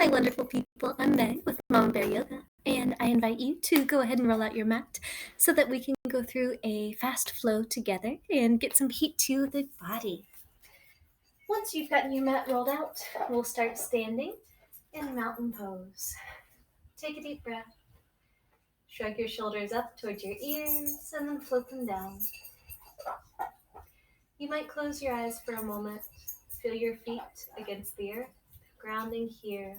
Hi, wonderful people. I'm Meg with Mama Bear Yoga, and I invite you to go ahead and roll out your mat so that we can go through a fast flow together and get some heat to the body. Once you've gotten your mat rolled out, we'll start standing in mountain pose. Take a deep breath. Shrug your shoulders up towards your ears and then float them down. You might close your eyes for a moment. Feel your feet against the earth, grounding here.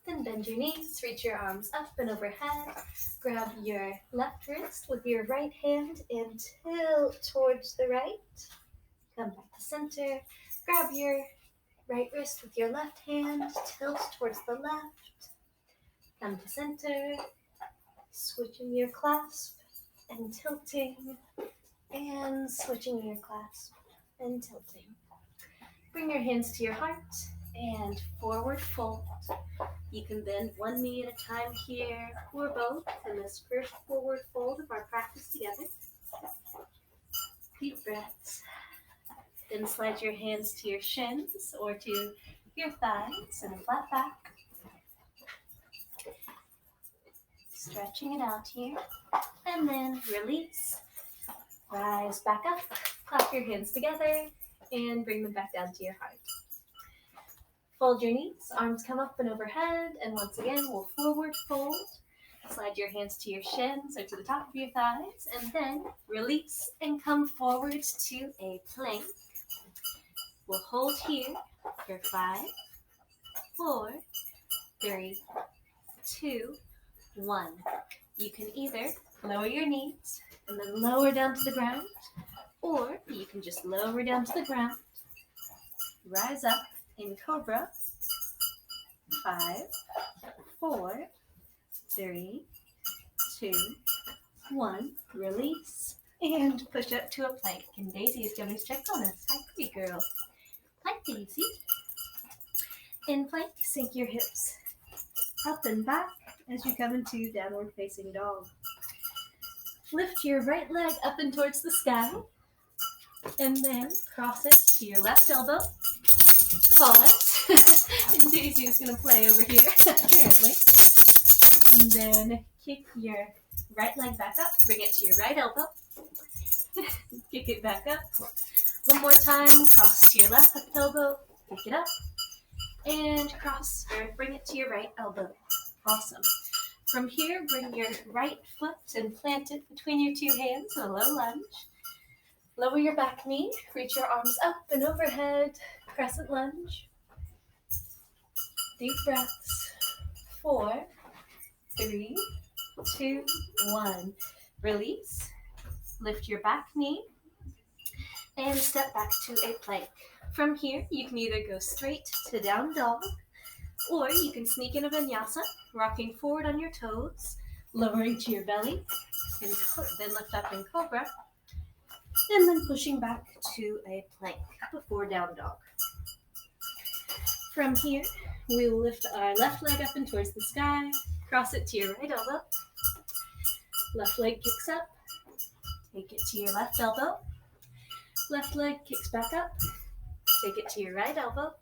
Then bend your knees, reach your arms up and overhead. Grab your left wrist with your right hand and tilt towards the right. Come back to center. Grab your right wrist with your left hand, tilt towards the left. Come to center. Switching your clasp and tilting. And switching your clasp and tilting. Bring your hands to your heart and forward fold. You can bend one knee at a time here, or both, in this first forward fold of our practice together. Deep breaths. Then slide your hands to your shins or to your thighs in a flat back. Stretching it out here. And then release. Rise back up. Clap your hands together and bring them back down to your heart. Fold your knees, arms come up and overhead, and once again, we'll forward fold. Slide your hands to your shins or to the top of your thighs, and then release and come forward to a plank. We'll hold here for 5, 4, 3, 2, 1. You can either lower your knees and then lower down to the ground, or you can just lower down to the ground, rise up in Cobra. 5, 4, 3, 2, 1. Release and push up to a plank. And Daisy is giving us checks on us. Hi, pretty girl. Hi, Daisy. In plank, sink your hips up and back as you come into downward facing dog. Lift your right leg up and towards the sky, and then cross it to your left elbow. Pause. And Daisy is going to play over here, apparently. And then kick your right leg back up. Bring it to your right elbow. Kick it back up. One more time. Cross to your left elbow. Kick it up. And cross, or bring it to your right elbow. Awesome. From here, bring your right foot and plant it between your two hands in a low lunge. Lower your back knee. Reach your arms up and overhead. Crescent lunge. Deep breaths. 4, 3, 2, 1. Release. Lift your back knee and step back to a plank. From here, you can either go straight to down dog, or you can sneak in a vinyasa, rocking forward on your toes, lowering to your belly, and then lift up in cobra, and then pushing back to a plank before down dog. From here, we will lift our left leg up and towards the sky, cross it to your right elbow. Left leg kicks up, take it to your left elbow. Left leg kicks back up, take it to your right elbow.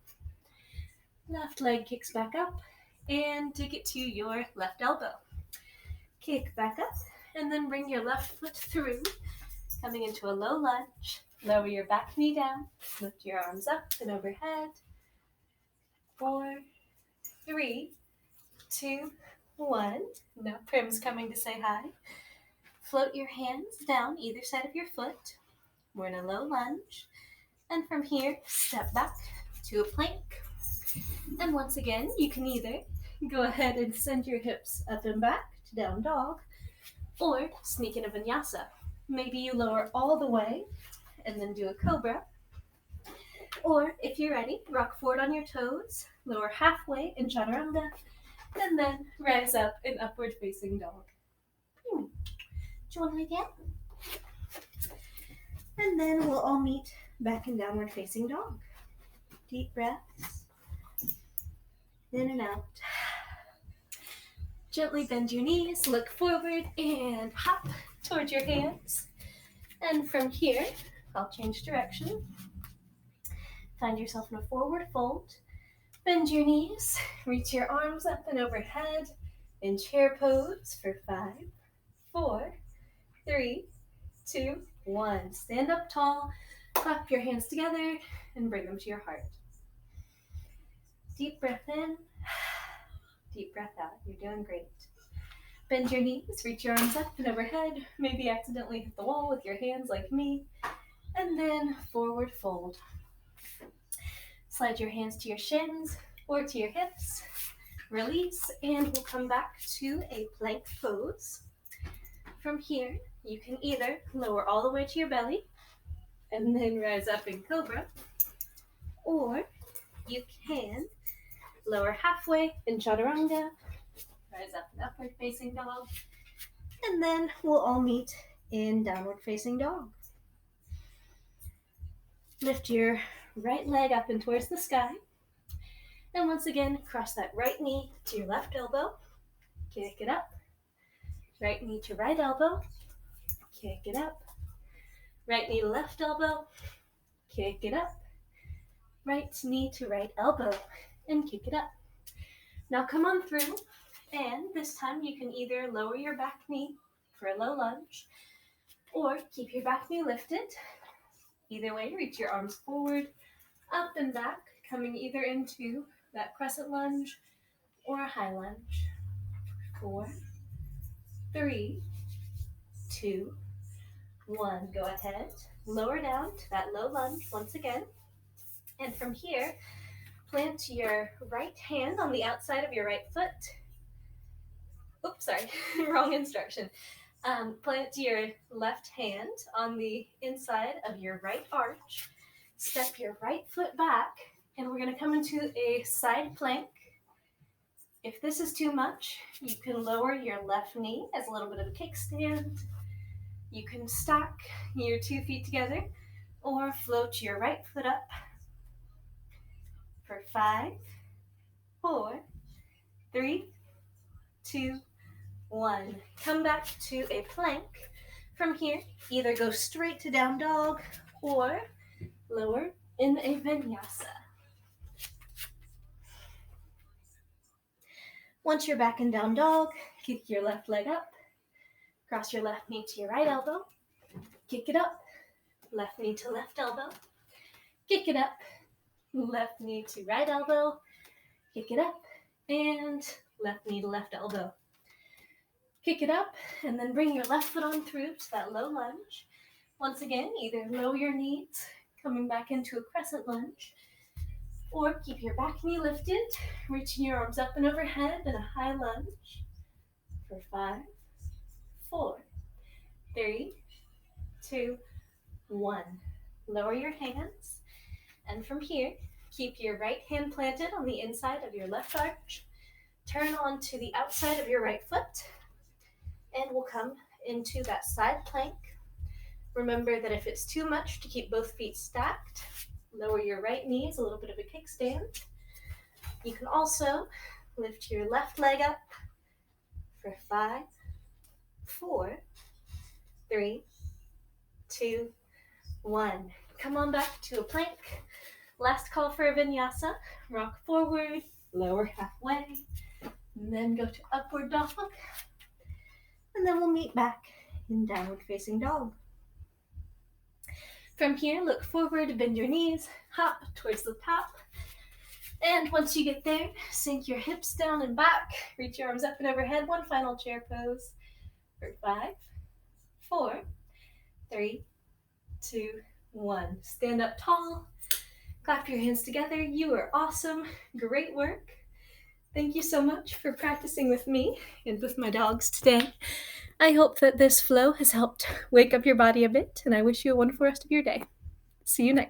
Left leg kicks back up, and take it to your left elbow. Kick back up, and then bring your left foot through, coming into a low lunge. Lower your back knee down, lift your arms up and overhead. 4, 3, 2, 1. Now Prim's coming to say hi. Float your hands down either side of your foot. We're in a low lunge. And from here, step back to a plank. And once again, you can either go ahead and send your hips up and back to down dog, or sneak in a vinyasa. Maybe you lower all the way and then do a cobra. Or if you're ready, rock forward on your toes, lower halfway in chaturanga, and then rise up in upward facing dog. Do you want to lay down? And then we'll all meet back in downward facing dog. Deep breaths. In and out. Gently bend your knees, look forward, and hop towards your hands. And from here, I'll change direction. Find yourself in a forward fold. Bend your knees, reach your arms up and overhead in chair pose for 5, 4, 3, 2, 1. Stand up tall, clap your hands together, and bring them to your heart. Deep breath in, deep breath out. You're doing great. Bend your knees, reach your arms up and overhead. Maybe accidentally hit the wall with your hands like me. And then forward fold. Slide your hands to your shins or to your hips. Release, and we'll come back to a plank pose. From here, you can either lower all the way to your belly and then rise up in cobra, or you can lower halfway in chaturanga, rise up in upward facing dog, and then we'll all meet in downward facing dog. Lift your right leg up and towards the sky, and once again, cross that right knee to your left elbow, kick it up, right knee to right elbow, kick it up, right knee to left elbow, kick it up, right knee to right elbow, and kick it up. Now come on through, and this time you can either lower your back knee for a low lunge, or keep your back knee lifted. Either way, reach your arms forward, up and back, coming either into that crescent lunge or a high lunge. 4, 3, 2, 1. Go ahead, lower down to that low lunge once again. And from here, plant your right hand on the outside of your right foot. Oops, sorry, wrong instruction. Plant your left hand on the inside of your right arch. Step your right foot back, and we're going to come into a side plank. If this is too much, you can lower your left knee as a little bit of a kickstand. You can stack your 2 feet together or float your right foot up for 5, 4, 3, 2, 1. Come back to a plank. From here, either go straight to down dog or lower in a vinyasa. Once you're back in down dog, kick your left leg up, cross your left knee to your right elbow, kick it up, left knee to left elbow, kick it up, left knee to right elbow, kick it up, and left knee to left elbow. Kick it up, and then bring your left foot on through to that low lunge. Once again, either lower your knees, coming back into a crescent lunge, or keep your back knee lifted, reaching your arms up and overhead in a high lunge for 5, 4, 3, 2, 1. Lower your hands, and from here, keep your right hand planted on the inside of your left arch. Turn onto the outside of your right foot, and we'll come into that side plank. Remember that if it's too much to keep both feet stacked, lower your right knee as a little bit of a kickstand. You can also lift your left leg up for 5, 4, 3, 2, 1. Come on back to a plank. Last call for a vinyasa. Rock forward, lower halfway, and then go to upward dog. And then we'll meet back in downward facing dog. From here, look forward, bend your knees, hop towards the top. And once you get there, sink your hips down and back, reach your arms up and overhead. One final chair pose for 5, 4, 3, 2, 1. Stand up tall, clap your hands together. You are awesome. Great work. Thank you so much for practicing with me and with my dogs today. I hope that this flow has helped wake up your body a bit, and I wish you a wonderful rest of your day. See you next time.